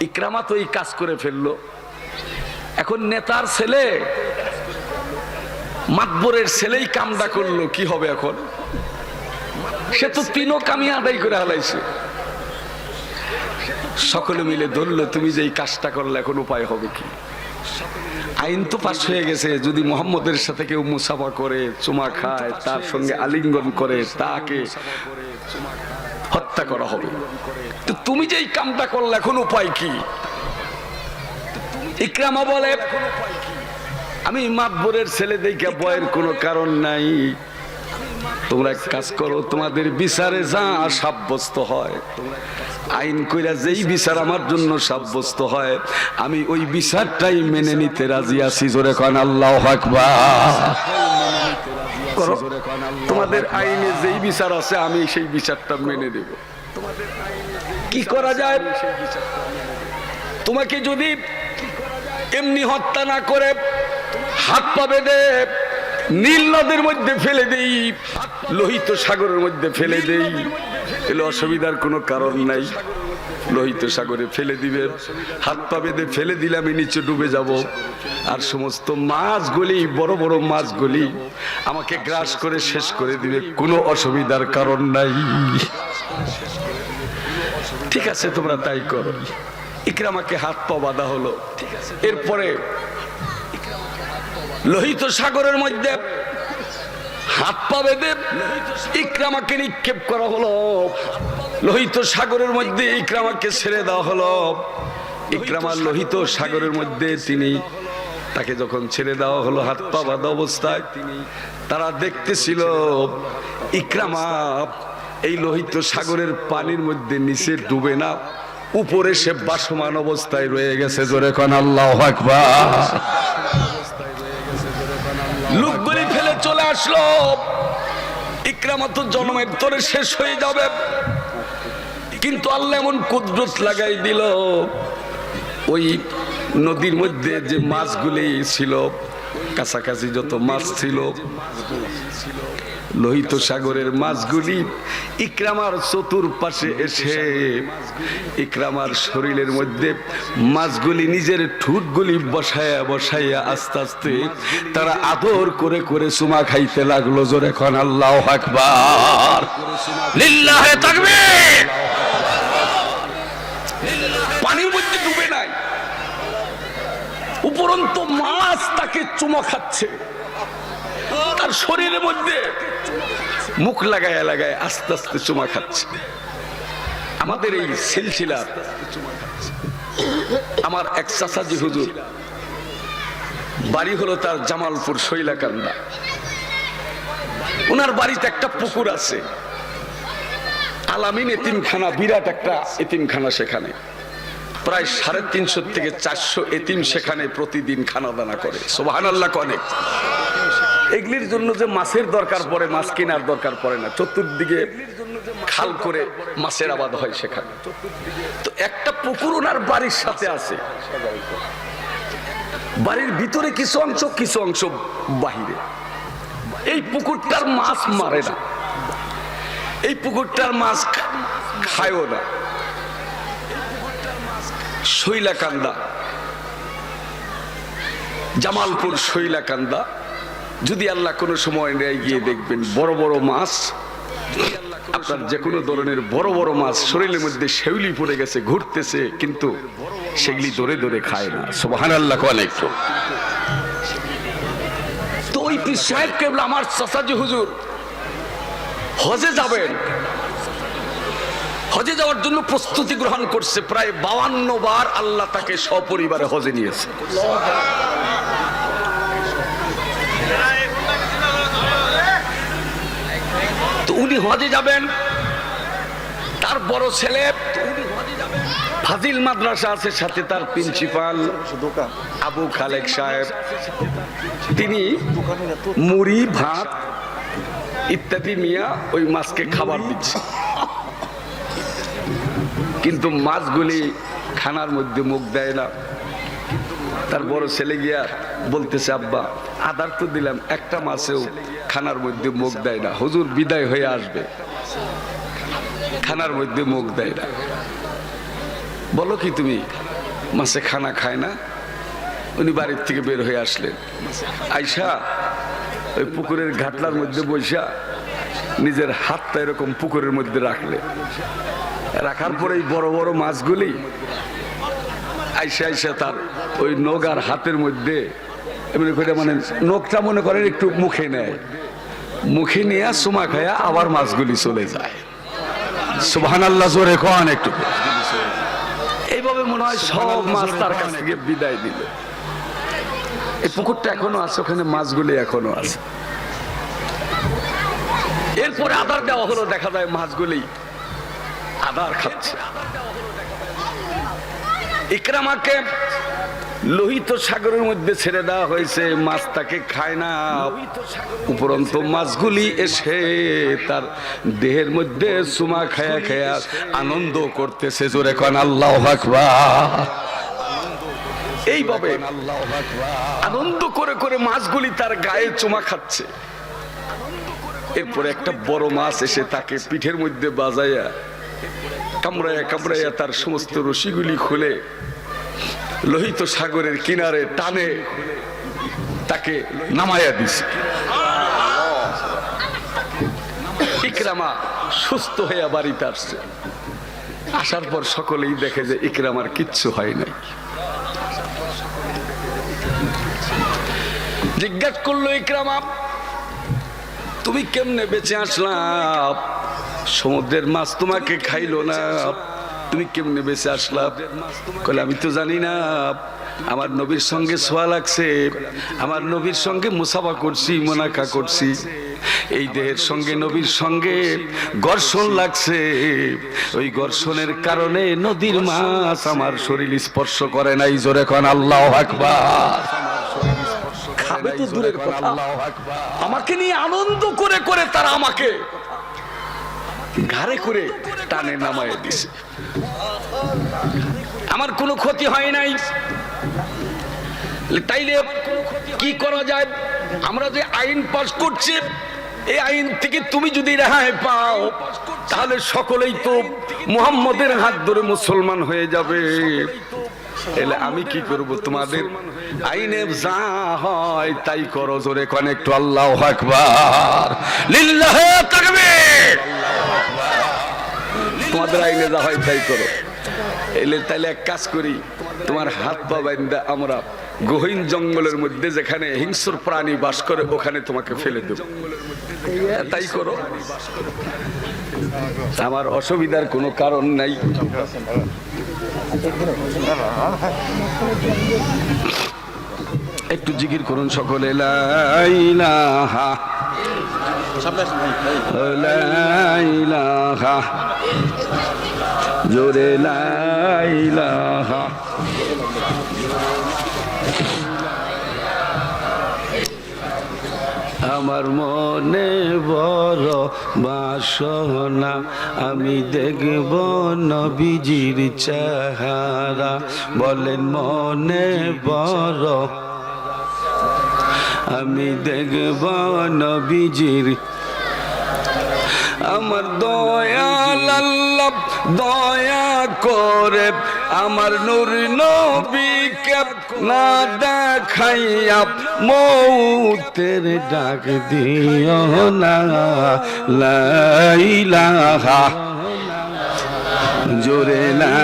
ইকরামা তো এই কাজ করে ফেললো। এখন নেতার ছেলে, মাতবরের ছেলেই কামটা করলো, কি হবে এখন? সে তো তিনও কামি আদায় করে হালাইছে। সকলে মিলে ধরলো, তুমি যে এই কাজটা করলে এখন উপায় হবে কি? আইন তো পাস হয়ে গেছে, যদি মোহাম্মদের সাথে কেউ মুসাফা করে, চুমা খায়, তার সঙ্গে আলিঙ্গন করে, তাকে হত্যা করা হবে। তো তুমি যে এই কামটা করলে এখন উপায় কি? ইকরামা বলে, আমি মাতবরের ছেলে দেখে ভয়ের কোনো কারণ নাই, তোমরা এক কাজ করো, তোমাদের বিচারে যা সাব্যস্ত হয়, আইন কইরা যেই বিচার আমার জন্য সাব্যস্ত হয়, আমি ওই বিচারটাই মেনে নিতে রাজি আছি। জোরে কোন আল্লাহু আকবার। করো, তোমাদের আইনে যেই বিচার আছে আমি সেই বিচারটা মেনে দেব। কি করা যায়? তোমাকে যদি এমনি হত্যা না করে হাত পা বেঁধে নীল নদের মধ্যে ফেলে দেই, লোহিত সাগরের মধ্যে ফেলে দেই, এলে অসুবিধার কোনো কারণ নাই। লোহিত সাগরে ফেলে দিবে, হাত পা বেঁধে ফেলে দিলে আমি নিচে ডুবে যাব, আর সমস্ত মাছগুলি, বড় বড় মাছগুলি আমাকে গ্রাস করে শেষ করে দিবে, কোনো অসুবিধার কারণ নাই। ঠিক আছে, তোমরা তাই করো। ইকরামাকে হাত পা বাঁধা হলো। এরপরে লোহিত সাগরের মধ্যে হাত পা বেঁধে ইকরামাকে নিক্ষেপ করা হলো। লোহিত সাগরের মধ্যে ইকরামাকে ছেড়ে দেওয়া হলো। ইকরামা লোহিত সাগরের মধ্যে তাকে যখন ছেড়ে দেওয়া হলো হাত পা বাঁধা অবস্থায়, তারা দেখতেছিল ইকরামা এই লোহিত সাগরের পানির মধ্যে নিচে ডুবে না, উপরে সে বাসমান অবস্থায় রয়ে গেছে। জোরে কোন আল্লাহু আকবার। লোকগুলি ফেলে চলে আসলো। ইকরামা তো জন্মের তোরে শেষ হয়ে যাবে, কিন্তু আল্লাহ এমন কুদরত লাগাই দিল, ওই নদীর মধ্যে যে মাছগুলি ছিল, কাছাকাছি যত মাছ ছিল, লোহিত সাগরের মাছগুলি ইকরামার চতুর্পাশে এসে ইকরামার শরীরের মধ্যে মাছগুলি নিজের ঠুটগুলি বসায়া বসাইয়া আস্তে আস্তে তারা আদর করে করে চুমা খাইতে লাগলো। জোরে কোন আল্লাহু আকবার। লিল্লাহে তাকবীর। পানির মধ্যে ডুবে নাই, উপরন্ত মাছ তাকে চুমা খাচ্ছে, তার শরীরের মধ্যে মুখ লাগায় লাগায় আস্তে আস্তে চুমা খাচ্ছে। আমাদের এই সিলসিলার আমার এক চাচাজি হুজুর, বাড়ি হলো তার জামালপুর শৈলাকান্দা। ওনার বাড়িতে একটা পুকুর আছে, আলামিন এতিমখানা, বিরাট একটা এতিমখানা। সেখানে প্রায় 350 থেকে 400 এতিম সেখানে প্রতিদিন খানা দানা করে। সুবহানাল্লাহ। অনেক এগুলির জন্য যে মাছের দরকার পড়ে, মাছ কেনার দরকার পড়ে না, চতুর্দিকে খাল করে মাছের আবাদ হয় সেখানে। তো একটা পুকুর ওনার বাড়ির সাথে আছে, বাড়ির ভিতরে কিছু অংশ, কিছু অংশ বাহিরে। এই পুকুরটার মাছ মারে না, এই পুকুরটার মাছ খায়ও না। শৈলাকান্দা, জামালপুর শৈলাকান্দা, যদি আল্লাহ কোনো সময় নেয় গিয়ে দেখবেন বড় বড় মাছ, আপনার যে কোনো ধরনের বড় বড় মাছ শরীরের মধ্যে শেউলি পড়ে গেছে, ঘুরতেছে, কিন্তু সেগুলি ধরে ধরে খায় না। সুবহানাল্লাহ। অনেক তো ওই পীর সাহেব কেবল আমার চাচাজি হুজুর হজে যাবেন, হজে যাওয়ার জন্য প্রস্তুতি গ্রহণ করছে। প্রায় 52 বার আল্লাহ তাকে সপরিবারে হজে নিয়েছে। তো উনি হজে যাবেন, তার বড় ছেলে ফাজিল মাদ্রাসা আছে, সাথে তার প্রিন্সিপাল আবু খালেক সাহেব, তিনি মুড়ি ভাত ইত্যাদি মিয়া ওই মাছকে খাবার দিচ্ছে, কিন্তু মাছগুলি খানার মধ্যে মুখ দেয় না। তার বড় ছেলে গিয়া বলতেছে, আব্বা আদার তো দিলাম, একটা মাছেও খানার মধ্যে মুখ দেয় না, হুজুর বিদায় হয়ে আসবে, খানার মধ্যে মুখ দেয় না। বলো কি তুমি? মাছে খানা খায় না, উনি বাড়ির থেকে বের হয়ে আসলেন। আইসা ওই পুকুরের ঘাটলার মধ্যে বসা নিজের হাতটা এরকম পুকুরের মধ্যে রাখার পরে বড় বড় মাছগুলি আইসা আইসা তার ওই নগার হাতের মধ্যে এমনি করে, মানে নখটা মনে করেন একটু মুখে নেয়, মুখে নিয়ে সুমা খায়া আবার মাছগুলি চলে যায়। সুবহানাল্লাহ, জোরে কোন একটু। এইভাবে মনে হয় সব মাছ তার কাছ থেকে বিদায় দিল। এই পুকুরটা এখনো আছে, ওখানে মাছগুলি এখনো আছে। এরপরে আদার দেওয়া হলো, দেখা যায় মাছগুলি আদার খাচ্ছে। ইকরামাকে লোহিত সাগরের মধ্যে ছেড়ে দেওয়া হয়েছে, মাছ তাকে খায় না, উপরন্ত মাছগুলি এসে তার দেহের মধ্যে চুমা খায়া খায়া আনন্দ করতেছে। জোরে কোন আল্লাহু আকবার। এইভাবে আনন্দ করে করে মাছগুলি তার গায়ে চুমা খাচ্ছে। এরপরে একটা বড় মাছ এসে তাকে পিঠের মধ্যে বাজাইয়া কামড়াইয়া কামড়াইয়া তার সমস্ত রশিগুলি খুলে লোহিত সাগরের কিনারে টানে তাকে নামাইয়া দিছে। ইকরামা সুস্থ হইয়া বাড়িতে আসছে। আসার পর সকলেই দেখে যে ইকরামার কিচ্ছু হয় নাই। জিজ্ঞাসা করলো, ইকরামা তুমি কেমনে বেঁচে আসলাম? সমুদ্রের মাছ তোমাকে খাইলো না, তুমি কেমনে বেঁচে আসলাম? কইলে আমি তো জানি না, আমার নবীর সঙ্গে ছোঁয়া লাগছে, আমার নবীর সঙ্গে মুসাফা করছি, মোনাকা করছি, এই দেহের সঙ্গে নবীর সঙ্গে ঘর্ষণ লাগছে, ওই ঘর্ষণের কারণে নদীর মাছ আমার শরীর স্পর্শ করে নাই। জোরে কোন আল্লাহু আকবার। খাবে তো দূরের কথা, আমাকে নিয়ে আনন্দ করে করে তারা আমাকে ঘাড়ে করে টানে নামায় দিছে। আমার কোনো ক্ষতি হয় নাই। তাইলে কি করা যায়? আমরা যে আইন পাস করছি, এই আইন থেকে তুমি যদি রেহাই পাও তাহলে সকলেই তো মুহাম্মদের হাত ধরে মুসলমান হয়ে যাবে। এলে আমি কি করব? তোমাদের আইনে যা হয় তাই করো। জোরে কোন একটু আল্লাহু আকবার, লিল্লাহি তাকবীর। তোমাদের আইনে যা হয় তাই করো। এলে তাইলে এক কাজ করি, তোমার হাত পা বাঁধা আমরা গহীন জঙ্গলের মধ্যে যেখানে হিংস্র প্রাণী বাস করে ওখানে তোমাকে ফেলে দেব, তাই করো। আমার অসুবিধার কোনো কারণ নাই। একটু জিকির করুন সকলে, লা ইলাহা লা ইলাহা, জোরে লা ইলাহা। আমার মনে বড় বাসনা, আমি দেখব নবীজির চেহারা। বলেন মনে বড়, আমি দেখব নবীজির। আমার দয়াল আল্লাহ দয়া করে আমার নূর নবীকে না দেখাইয়া মৌতের ডাক দিও না। লা ইলাহা, জোরে লা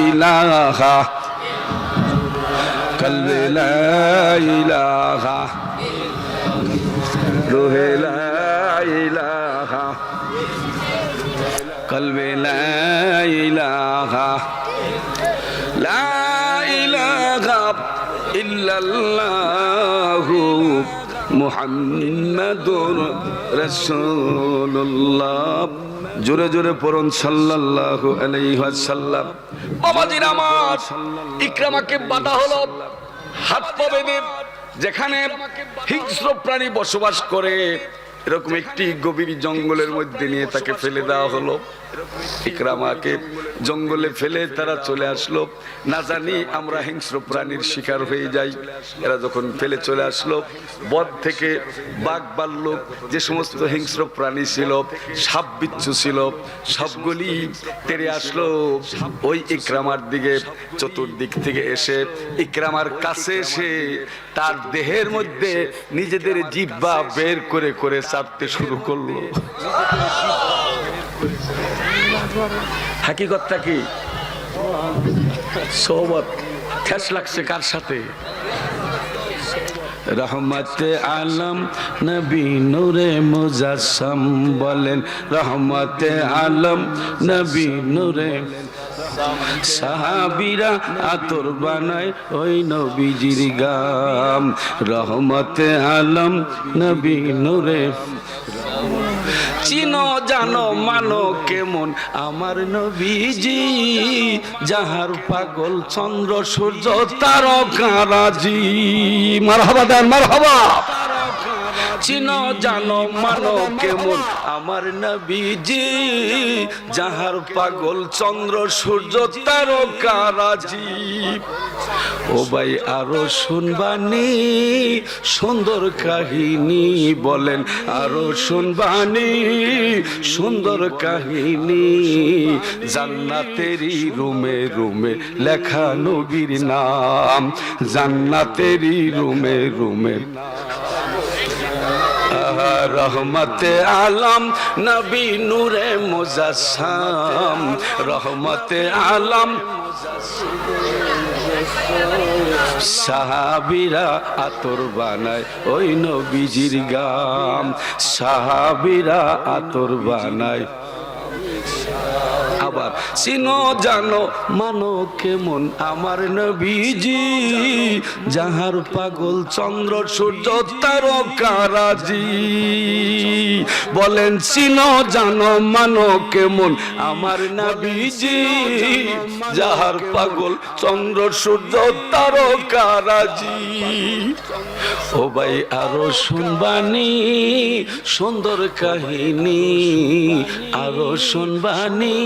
ইলাহা, কলবে লা ইলাহা, রুহে লা ইলাহা, কলবে লা ইলাহা, লা ইলাহা ইল্লাল্লাহু মুহাম্মাদুর রাসূলুল্লাহ। জোরে জোরে পড়ুন সাল্লাল্লাহু আলাইহি ওয়াসাল্লাম। বাবাজির আমার, ইকরামাকে বাধা হলো হাত পা বেঁধে। যেখানে হিংস্র প্রাণী বসবাস করে এরকম একটি গভীর জঙ্গলের মধ্যে নিয়ে তাকে ফেলে দেওয়া হলো। ইকরামাকে জঙ্গলে ফেলে তারা চলে আসলো। না জানি আমরা হিংস্র প্রাণীর শিকার হয়ে যাই। এরা যখন ফেলে চলে আসলো, বন থেকে বাঘ ভাল্লুক যে সমস্ত হিংস্র প্রাণী ছিল, সাপ বিচ্ছু ছিল, সবগুলি তেড়ে আসলো ওই ইকরামার দিকে। চতুর্দিক থেকে এসে ইকরামার কাছে এসে তার দেহের মধ্যে নিজেদের জিহ্বা বের করে করে চাপতে শুরু করলো। হাকিকতটা কি? সোবত ঠেস লাগছে কার সাথে? রহমতে আলম নবী নূরে মুজাসসাম বলেন, রহমতে আলম নবী নূরে। সাহাবীরা আতর বানায় ওই নবীজির গাম, রহমতে আলম নবী নূরে। চিনো জানো মানো কেমন আমার নবীজি, যাহার পাগল চন্দ্র সূর্য তারকারাজি। মারহাবা দেন, মারহাবা। চিনো জানো মানো কেমন আমার নবীজি, যাহার পাগল চন্দ্র সূর্য তারকারাজি। ও ভাই আরো শুনবানি সুন্দর কাহিনী, বলেন আরো শুনবানি সুন্দর কাহিনী। জান্নাতেরই রুমে রুমে লেখা নবীর নাম, জান্নাতেরই রুমে রুমে। রহমতে আলম নবী নূরে মুজাসসাম, রহমতে আলম। সাহাবীরা আতর বানায় ওই নবীজির গাম, সাহাবীরা আতর বানায়। আবার চিনো জানো মানো কেমন আমার নবীজি, যাহার পাগল চন্দ্র সূর্য তারকারাজি। বলেন চিনো জানো মানো কেমন আমার নবীজি, যাহার পাগল চন্দ্র সূর্য তারকারাজি। ও ভাই আরো শুনবানি সুন্দর কাহিনী, আরো শুনবানি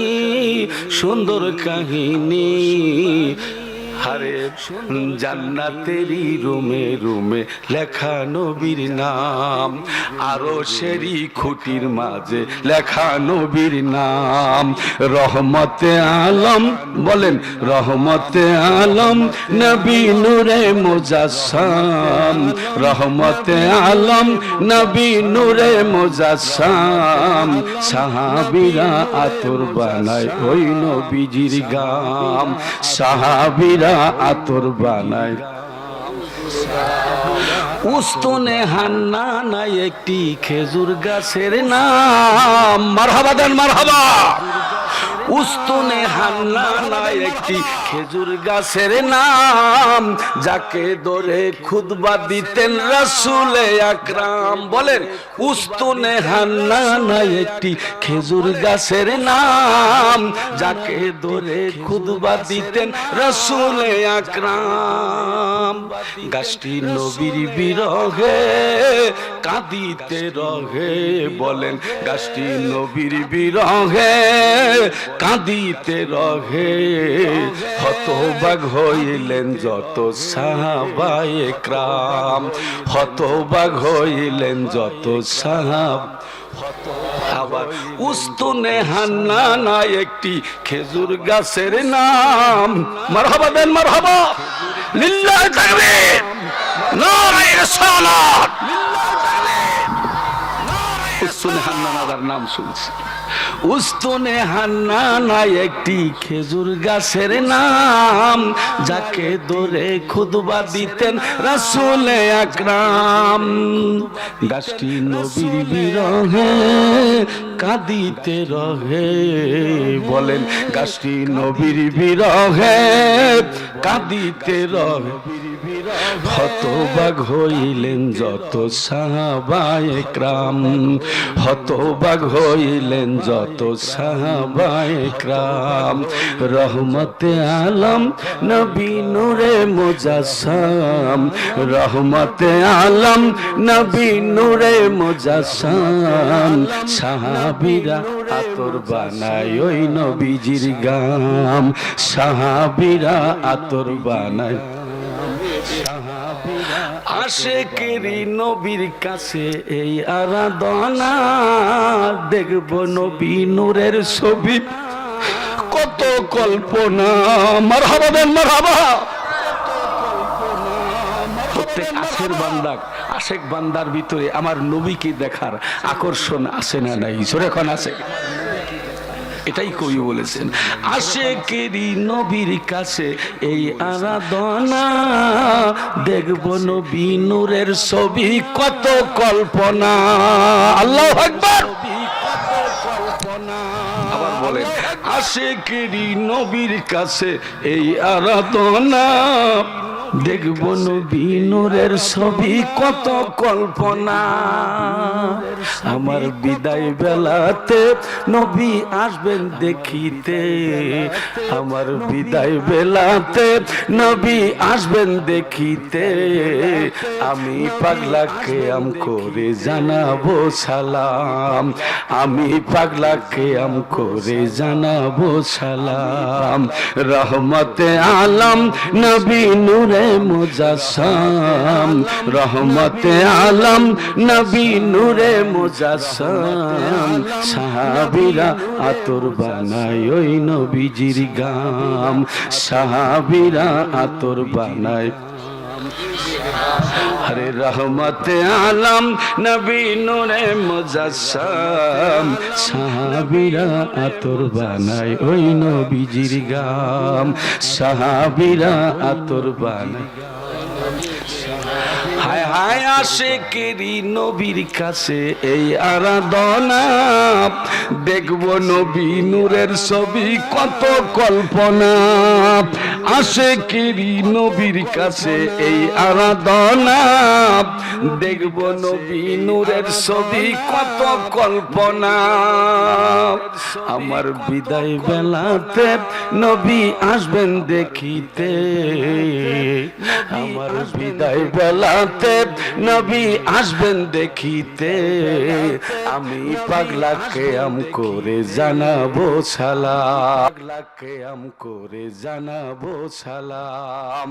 সুন্দর কাহিনী। হারে জান্নাতেরই রুমে রুমে লেখা নবীর নাম, আরো সেরি খুঁটির মাঝে লেখা নবীর নাম। রহমতে আলম বলেন, রহমতে আলম নবী নূরে মুজাসসাম, রহমতে আলম নবী নূরে মুজাসসাম। সাহাবীরা আতর বানায় ওই নবীজির গাম, সাহাবীরা আতর বানায়। উস্তনে হান্না নাই একটি খেজুর গাছের নাম। মারহাবা দেন, মারহাবা। উস্তনে হান্না নাই একটি খেজুর গাছের নাম, যাকে ধরে খুতবা দিতেন রাসূলে আকরাম। বলেন উস্তনে হান্না নাই একটি খেজুর গাছের নাম, যাকে ধরে খুতবা দিতেন রাসূলে আকরাম। গাছটি নবীর বিরহে কাঁদিতে রহে, বলেন গাছটি নবীর বিরহে কাঁদিতে রহে। হতবাক হইলেন যত সাহাবায়ে কেরাম, হতবাক হইলেন যত সাহাব। আবার উস্তনে হান্না নাই একটি খেজুর গাছের নাম। মারহাবা দেন, মারহাবা। লিল্লাহি তাকবীর, নারে রিসালাত। উস্তনে হান্না নার নাম শুনছি। উস্তনে হান্না নাই একটি খেজুর গাছের নাম, যাকে ধরে খুতবা দিতেন রাসূলে আকরাম। গাছটি নবীর বিরহে কাঁদিতে রহে, বলেন গাছটি নবীর বিরহে কাঁদিতে রহে। হতবাক হইলেন যত সাহাবায়ে কেরাম, হতবাক হইলেন যত সাহাবায়ে কেরাম। রহমতে আলম নবী নূরে মুজাসসাম, রহমতে আলম নবী নূরে মুজাসসাম। সাহাবীরা আতর বানায় ওই নবীজির গাম, সাহাবীরা আতর বানায়। আশেকেরি নবীর কাছে এই আরাধনা, দেখব নবী নূরের ছবি কত কল্পনা। মারহাবা দেন মারহাবা। প্রত্যেক আশের বান্দা, আশেক বান্দার ভিতরে আমার নবীকে দেখার আকর্ষণ আছে না নাই? জোরে কোন আছে? এটাই কবি বলেছেন, আশেকেরি নবীর কাছে এই আরাধনা, দেখব নবী নূরের ছবি কত কল্পনা। আল্লাহু আকবার। আবার বলেন, আশেকেরি নবীর কাছে এই আরাধনা, দেখব নবী নূরের ছবি কত কল্পনা। আমার বিদায় বেলাতে নবী আসবেন দেখিতে, আমার বিদায় বেলাতে নবী আসবেন দেখিতে। আমি পাগলা কিয়াম করে জানাবো সালাম, আমি পাগলা কিয়াম করে জানাবো সালাম। রহমতে আলম নবী নূরে মুজাসসাম, রহমতে আলম নবী নূরে মুজাসসাম। সাহাবীরা আতর বানায় ওই নবীজির গাম, সাহাবীরা আতর বানায়। আরে রহমতে আলম নবী নূরে মুজাসসাম, সাহাবীরা আতর বানায় ওই নবীজির গাম, সাহাবীরা আতর বানায়। হায় হায় আশেকেরি নবীর কাছে এই আরাধনা, দেখব নবী নূরের ছবি কত কল্পনা। আশেকেরি নবীর কাছে এই আরাধনা, দেখব নবী নূরের ছবি কত কল্পনা। আমার বিদায় বেলাতে নবী আসবেন দেখিতে, আমার বিদায় বেলাতে নবী আসবেন দেখিতে। আমি পাগলা কিয়াম করে জানাবো সালাম, পাগলা কিয়াম করে জানাবো সালাম।